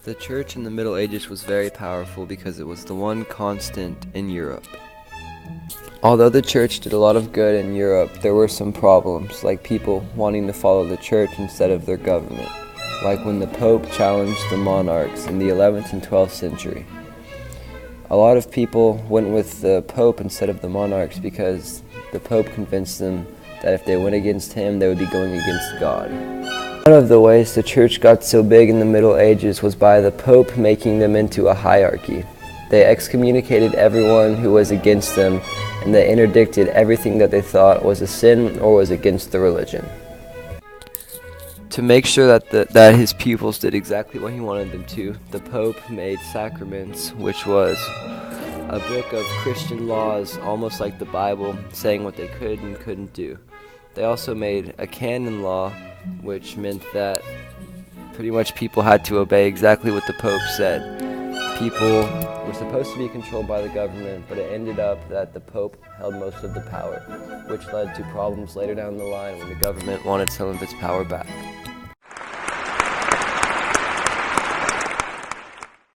The church in the Middle Ages was very powerful because it was the one constant in Europe. Although the church did a lot of good in Europe, there were some problems, like people wanting to follow the church instead of their government, like when the Pope challenged the monarchs in the 11th and 12th century. A lot of people went with the Pope instead of the monarchs because the Pope convinced them that if they went against him, they would be going against God. One of the ways the church got so big in the Middle Ages was by the Pope making them into a hierarchy. They excommunicated everyone who was against them, and they interdicted everything that they thought was a sin or was against the religion. To make sure that his pupils did exactly what he wanted them to, the Pope made sacraments, which was a book of Christian laws, almost like the Bible, saying what they could and couldn't do. They also made a canon law, which meant that pretty much people had to obey exactly what the Pope said. People were supposed to be controlled by the government, but it ended up that the Pope held most of the power, which led to problems later down the line when the government wanted some of its power back.